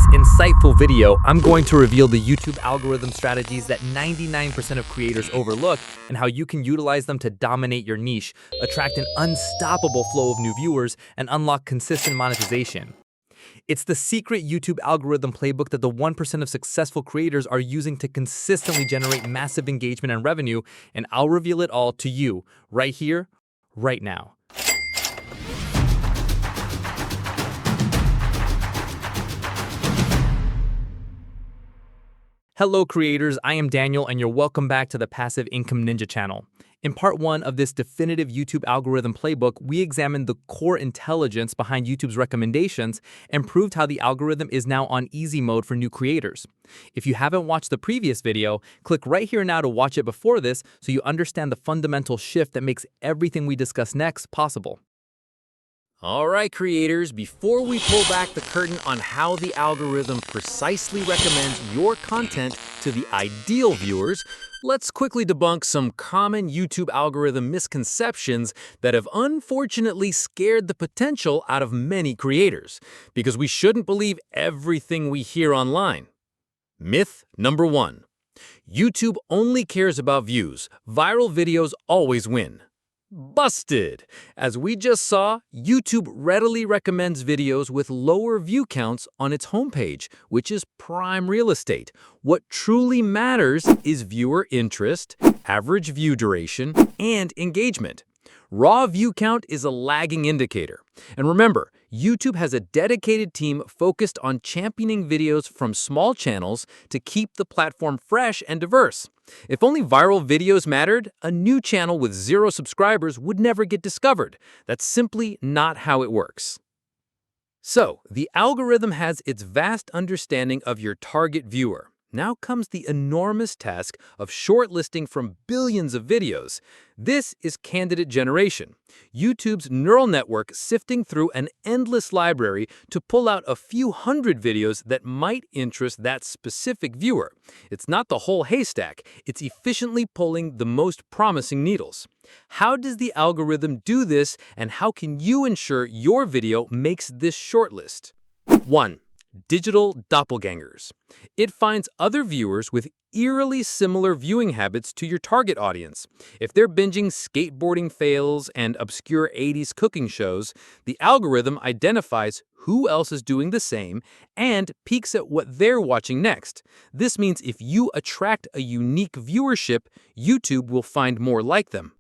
this insightful video, I'm going to reveal the YouTube algorithm strategies that 99% of creators overlook and how you can utilize them to dominate your niche, attract an unstoppable flow of new viewers, and unlock consistent monetization. It's the secret YouTube algorithm playbook that the 1% of successful creators are using to consistently generate massive engagement and revenue, and I'll reveal it all to you right here, right now. Hello creators, I am Daniel and you're welcome back to the Passive Income Ninja channel. In part 1 of this definitive YouTube algorithm playbook, we examined the core intelligence behind YouTube's recommendations and proved how the algorithm is now on easy mode for new creators. If you haven't watched the previous video, click right here now to watch it before this so you understand the fundamental shift that makes everything we discuss next possible. Alright creators, before we pull back the curtain on how the algorithm precisely recommends your content to the ideal viewers, let's quickly debunk some common YouTube algorithm misconceptions that have unfortunately scared the potential out of many creators, because we shouldn't believe everything we hear online. Myth number 1. YouTube only cares about views. Viral videos always win. Busted! As we just saw, YouTube readily recommends videos with lower view counts on its homepage, which is prime real estate. What truly matters is viewer interest, average view duration, and engagement. Raw view count is a lagging indicator. And remember, YouTube has a dedicated team focused on championing videos from small channels to keep the platform fresh and diverse. If only viral videos mattered, a new channel with 0 subscribers would never get discovered. That's simply not how it works. So, the algorithm has its vast understanding of your target viewer. Now comes the enormous task of shortlisting from billions of videos. This is candidate generation, YouTube's neural network sifting through an endless library to pull out a few hundred videos that might interest that specific viewer. It's not the whole haystack, it's efficiently pulling the most promising needles. How does the algorithm do this, and how can you ensure your video makes this shortlist? 1. Digital doppelgangers. It finds other viewers with eerily similar viewing habits to your target audience. If they're binging skateboarding fails and obscure 80s cooking shows, the algorithm identifies who else is doing the same and peeks at what they're watching next. This means if you attract a unique viewership, YouTube will find more like them.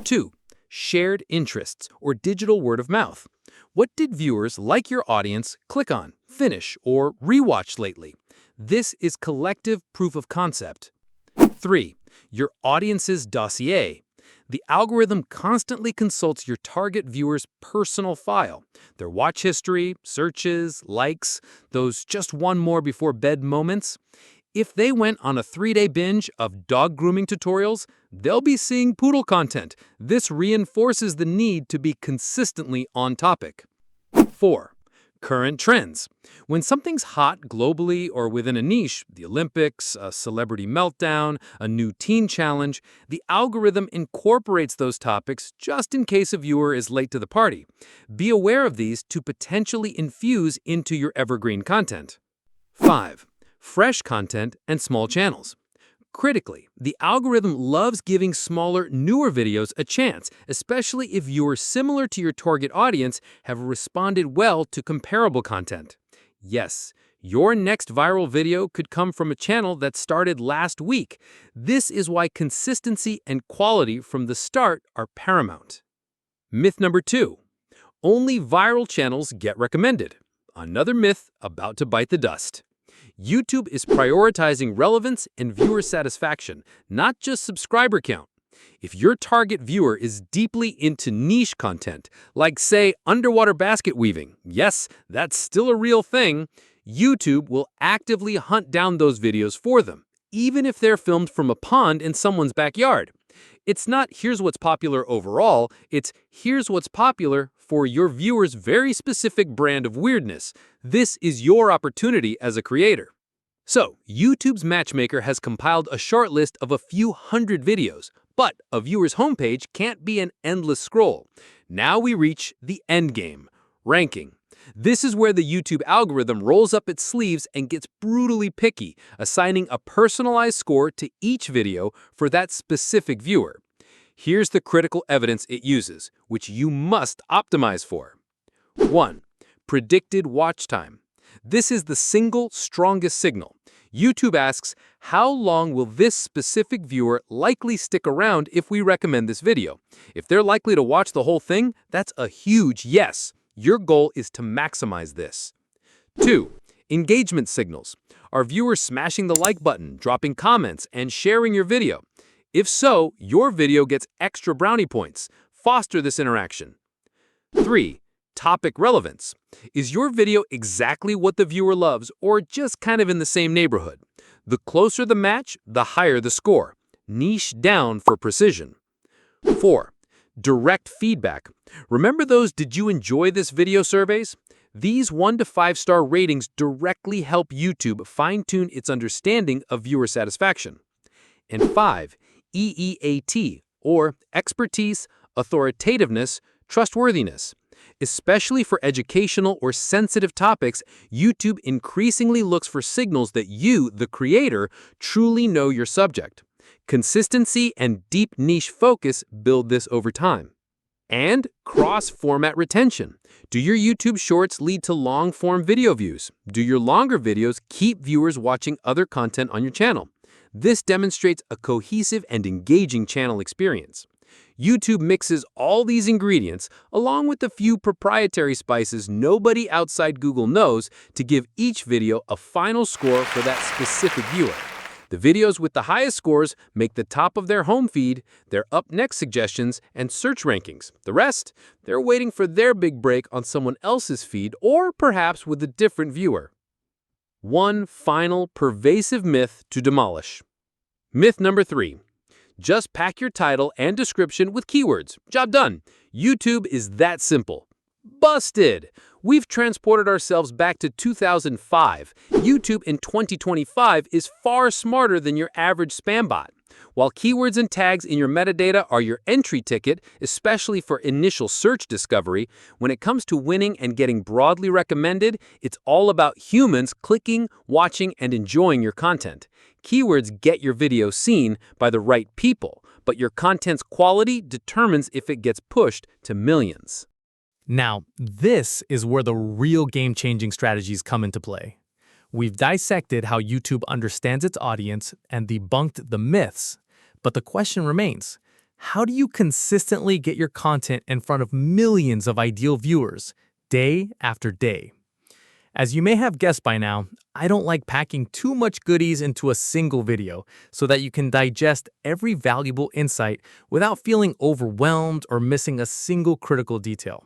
2. Shared interests or digital word of mouth. What did viewers like your audience click on, finish, or rewatch lately? This is collective proof of concept. 3. Your audience's dossier. The algorithm constantly consults your target viewer's personal file, their watch history, searches, likes, those just one more before bed moments. If they went on a 3-day binge of dog grooming tutorials, they'll be seeing poodle content. This reinforces the need to be consistently on topic. 4. Current trends. When something's hot globally or within a niche, the Olympics, a celebrity meltdown, a new teen challenge, the algorithm incorporates those topics just in case a viewer is late to the party. Be aware of these to potentially infuse into your evergreen content. 5. Fresh content and small channels. Critically, the algorithm loves giving smaller, newer videos a chance, especially if viewers similar to your target audience have responded well to comparable content. Yes, your next viral video could come from a channel that started last week. This is why consistency and quality from the start are paramount. Myth number 2. Only viral channels get recommended. Another myth about to bite the dust. YouTube is prioritizing relevance and viewer satisfaction, not just subscriber count. If your target viewer is deeply into niche content, like say underwater basket weaving, yes, that's still a real thing, YouTube will actively hunt down those videos for them, even if they're filmed from a pond in someone's backyard. It's not here's what's popular overall, it's here's what's popular for your viewer's very specific brand of weirdness. This is your opportunity as a creator. So, YouTube's matchmaker has compiled a short list of a few hundred videos, but a viewer's homepage can't be an endless scroll. Now we reach the endgame, ranking. This is where the YouTube algorithm rolls up its sleeves and gets brutally picky, assigning a personalized score to each video for that specific viewer. Here's the critical evidence it uses, which you must optimize for. 1. Predicted watch time. This is the single strongest signal. YouTube asks, how long will this specific viewer likely stick around if we recommend this video? If they're likely to watch the whole thing, that's a huge yes. Your goal is to maximize this. 2. Engagement signals. Are viewers smashing the like button, dropping comments, and sharing your video? If so, your video gets extra brownie points. Foster this interaction. 3. Topic relevance. Is your video exactly what the viewer loves or just kind of in the same neighborhood? The closer the match, the higher the score. Niche down for precision. 4. Direct feedback. Remember those "did you enjoy this video" surveys? These 1 to 5-star ratings directly help YouTube fine-tune its understanding of viewer satisfaction. And 5. EEAT, or expertise, authoritativeness, trustworthiness. Especially for educational or sensitive topics, YouTube increasingly looks for signals that you, the creator, truly know your subject. Consistency and deep niche focus build this over time. And cross-format retention. Do your YouTube Shorts lead to long-form video views? Do your longer videos keep viewers watching other content on your channel? This demonstrates a cohesive and engaging channel experience. YouTube mixes all these ingredients, along with a few proprietary spices nobody outside Google knows, to give each video a final score for that specific viewer. The videos with the highest scores make the top of their home feed, their up-next suggestions, and search rankings. The rest, they're waiting for their big break on someone else's feed or perhaps with a different viewer. One final pervasive myth to demolish. Myth number 3. Just pack your title and description with keywords. Job done. YouTube is that simple. Busted! We've transported ourselves back to 2005. YouTube in 2025 is far smarter than your average spam bot. While keywords and tags in your metadata are your entry ticket, especially for initial search discovery, when it comes to winning and getting broadly recommended, it's all about humans clicking, watching, and enjoying your content. Keywords get your video seen by the right people, but your content's quality determines if it gets pushed to millions. Now, this is where the real game-changing strategies come into play. We've dissected how YouTube understands its audience and debunked the myths, but the question remains, how do you consistently get your content in front of millions of ideal viewers, day after day? As you may have guessed by now, I don't like packing too much goodies into a single video so that you can digest every valuable insight without feeling overwhelmed or missing a single critical detail.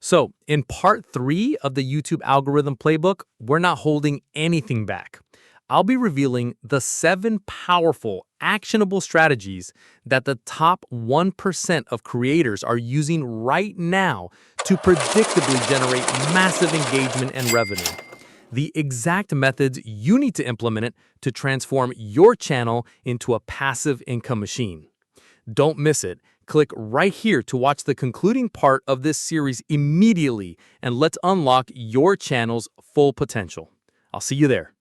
So, in part 3 of the YouTube algorithm playbook, we're not holding anything back. I'll be revealing the 7 powerful, actionable strategies that the top 1% of creators are using right now to predictably generate massive engagement and revenue. The exact methods you need to implement it to transform your channel into a passive income machine. Don't miss it. Click right here to watch the concluding part of this series immediately, and let's unlock your channel's full potential. I'll see you there.